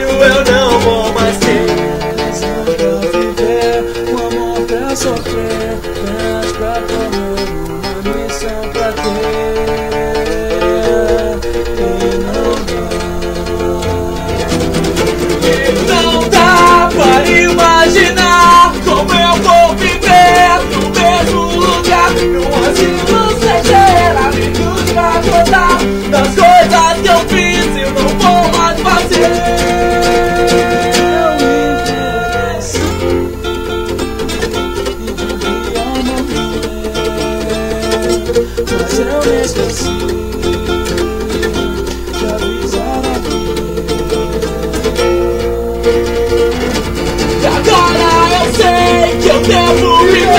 sonho eu não vou mais ter. Razão pra viver, um amor pra sofrer, pés pra correr, uma missão pra ter. E não dá para imaginar como eu vou viver no mesmo lugar, num asilo sem ter amigos pra contar das coisas que eu fiz e não vou mais fazer. Mas eu me esqueci de avisar aqui. E agora eu sei que eu devo viver.